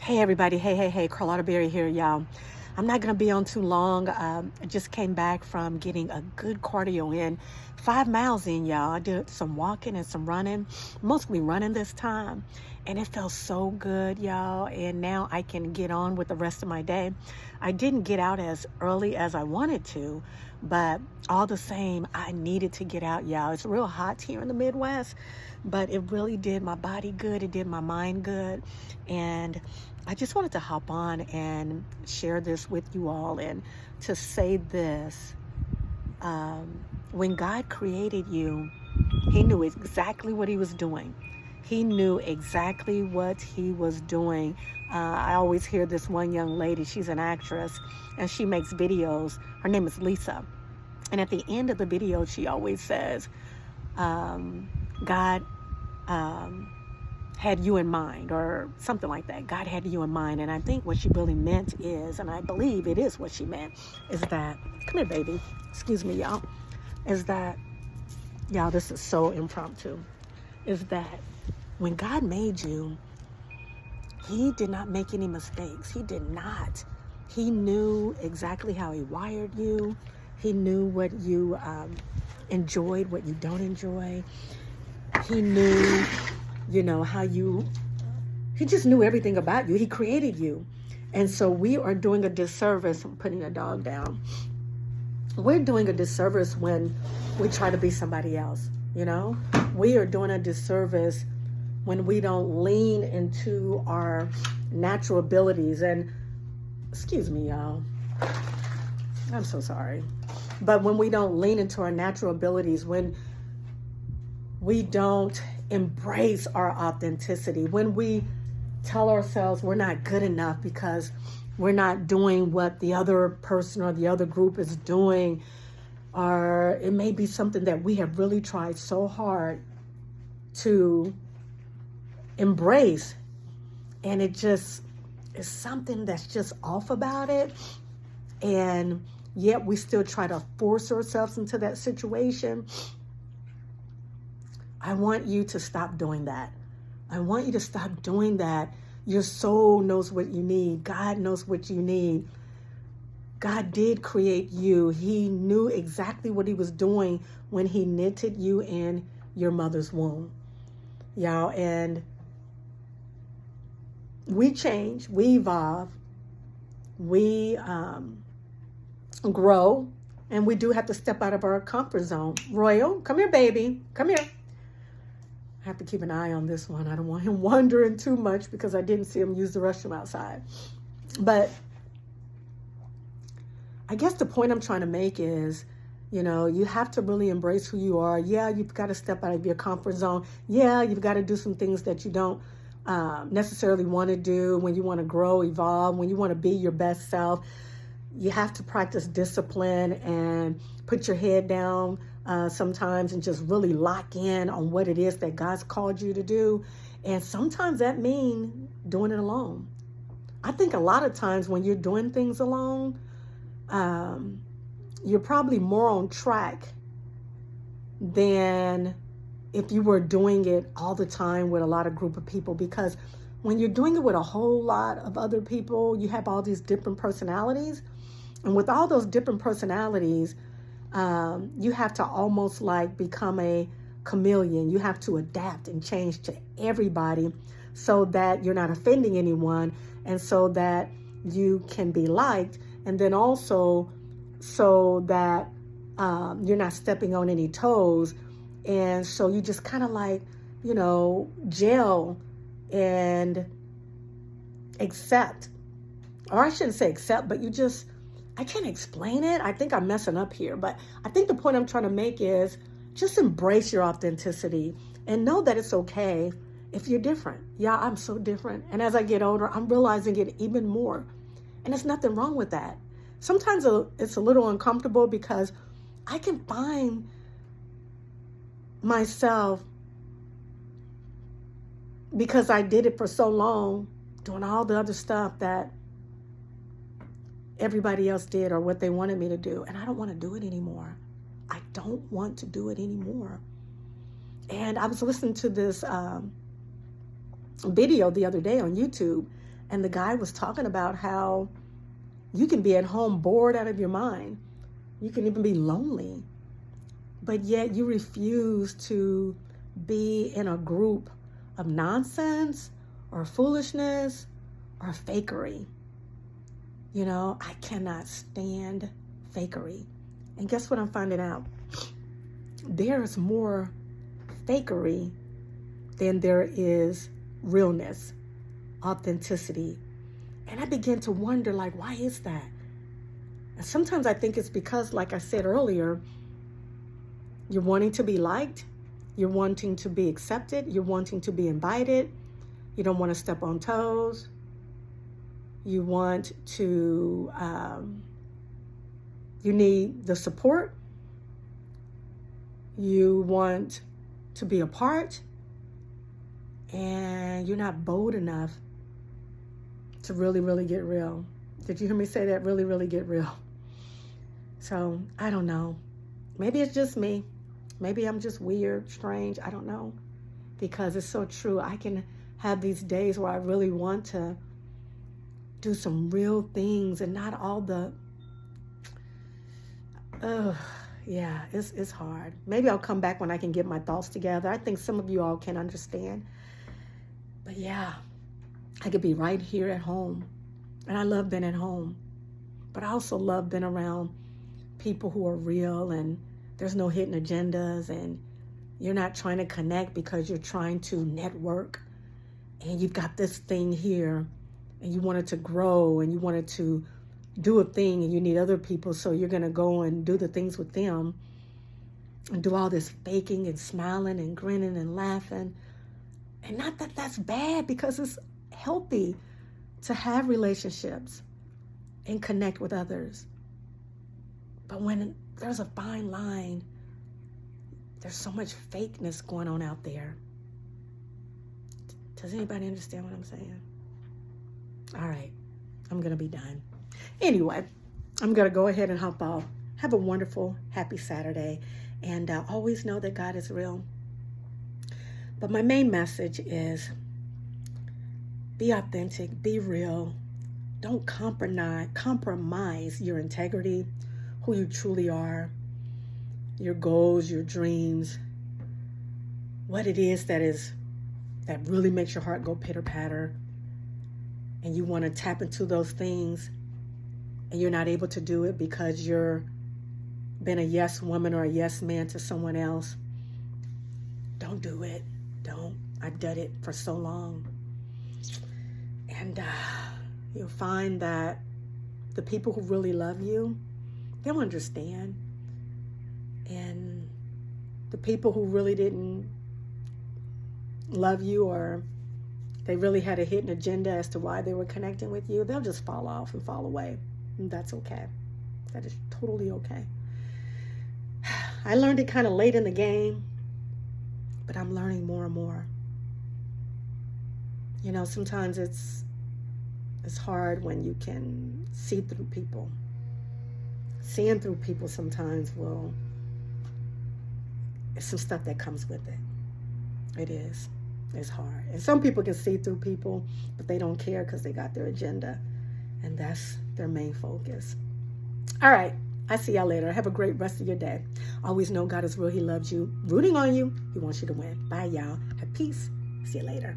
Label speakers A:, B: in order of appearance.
A: Hey everybody, hey, Carlotta Berry here, y'all. I'm not gonna be on too long. I just came back from getting a good cardio in, 5 miles in, y'all. I did some walking and some running, mostly running this time, and it felt so good, y'all. And now I can get on with the rest of my day. I didn't get out as early as I wanted to, but all the same, I needed to get out, y'all. It's real hot here in the Midwest, but it really did my body good. It did my mind good, and I just wanted to hop on and share this with you all and to say this. When God created you, He knew exactly what He was doing. He knew exactly what He was doing. I always hear this one young lady, she's an actress, and she makes videos. Her name is Lisa. And at the end of the video, she always says, God, had you in mind, or something like that. God had you in mind. And I think what she really meant is, and I believe it is what she meant, is that, come here, baby. Excuse me, y'all. Is that, y'all, this is so impromptu. Is that when God made you, He did not make any mistakes. He did not. He knew exactly how He wired you. He knew what you enjoyed, what you don't enjoy. He knew, how He just knew everything about you. He created you. And so we are doing a disservice. I'm putting a dog down. We're doing a disservice when we try to be somebody else, We are doing a disservice when we don't lean into our natural abilities. And excuse me, y'all. I'm so sorry. But when we don't lean into our natural abilities, when we don't embrace our authenticity, when we tell ourselves we're not good enough because we're not doing what the other person or the other group is doing, or it may be something that we have really tried so hard to embrace, and it just is something that's just off about it, and yet we still try to force ourselves into that situation. I want you to stop doing that. I want you to stop doing that. Your soul knows what you need. God knows what you need. God did create you. He knew exactly what He was doing when He knitted you in your mother's womb. Y'all, and we change, we evolve, we grow, and we do have to step out of our comfort zone. Royal, come here, baby. Come here. I have to keep an eye on this one. I don't want him wandering too much because I didn't see him use the restroom outside. But I guess the point I'm trying to make is, you have to really embrace who you are. Yeah, you've got to step out of your comfort zone. Yeah, you've got to do some things that you don't necessarily want to do when you want to grow, evolve, when you want to be your best self. You have to practice discipline and put your head down sometimes and just really lock in on what it is that God's called you to do. And sometimes that means doing it alone. I think a lot of times when you're doing things alone, you're probably more on track than if you were doing it all the time with a lot of group of people, because when you're doing it with a whole lot of other people, you have all these different personalities. And with all those different personalities, you have to almost like become a chameleon. You have to adapt and change to everybody so that you're not offending anyone, and so that you can be liked, and then also so that you're not stepping on any toes. And so you just kind of like, gel and accept, or I shouldn't say accept, but I can't explain it. I think I'm messing up here, but I think the point I'm trying to make is just embrace your authenticity and know that it's okay if you're different. Yeah, I'm so different. And as I get older, I'm realizing it even more. And there's nothing wrong with that. Sometimes it's a little uncomfortable because I can find myself, because I did it for so long, doing all the other stuff that everybody else did or what they wanted me to do. And I don't want to do it anymore. I don't want to do it anymore. And I was listening to this video the other day on YouTube, And the guy was talking about how you can be at home bored out of your mind. You can even be lonely. But yet you refuse to be in a group of nonsense or foolishness or fakery. You know, I cannot stand fakery. And guess what I'm finding out? There's more fakery than there is realness, authenticity. And I begin to wonder, like, why is that? And sometimes I think it's because, like I said earlier, you're wanting to be liked, you're wanting to be accepted, you're wanting to be invited, you don't want to step on toes, you want to, you need the support, you want to be a part, and you're not bold enough to really, really get real. Did you hear me say that? Really, really get real. So, I don't know. Maybe it's just me. Maybe I'm just weird, strange. I don't know. Because it's so true. I can have these days where I really want to do some real things and not all the, yeah, it's hard. Maybe I'll come back when I can get my thoughts together. I think some of you all can understand. But yeah, I could be right here at home. And I love being at home. But I also love being around people who are real, and there's no hidden agendas, and you're not trying to connect because you're trying to network, and you've got this thing here and you want it to grow and you want it to do a thing, and you need other people, so you're going to go and do the things with them and do all this faking and smiling and grinning and laughing. And not that that's bad, because it's healthy to have relationships and connect with others. But when there's a fine line, there's so much fakeness going on out there. Does anybody understand what I'm saying? All right, I'm going to be done. Anyway, I'm going to go ahead and hop off. Have a wonderful, happy Saturday. And always know that God is real. But my main message is be authentic, be real. Don't compromise your integrity, who you truly are, your goals, your dreams, what it is that really makes your heart go pitter-patter, and you want to tap into those things, and you're not able to do it because you're been a yes woman or a yes man to someone else. Don't do it. Don't. I've done it for so long. And you'll find that the people who really love you, they'll understand. And the people who really didn't love you, or they really had a hidden agenda as to why they were connecting with you, they'll just fall off and fall away. And that's okay. That is totally okay. I learned it kind of late in the game, but I'm learning more and more. You know, sometimes it's hard when you can see through people. Seeing through people sometimes it's some stuff that comes with it. It is. It's hard. And some people can see through people, but they don't care because they got their agenda. And that's their main focus. All right. I see y'all later. Have a great rest of your day. Always know God is real. He loves you. Rooting on you. He wants you to win. Bye, y'all. Have peace. See you later.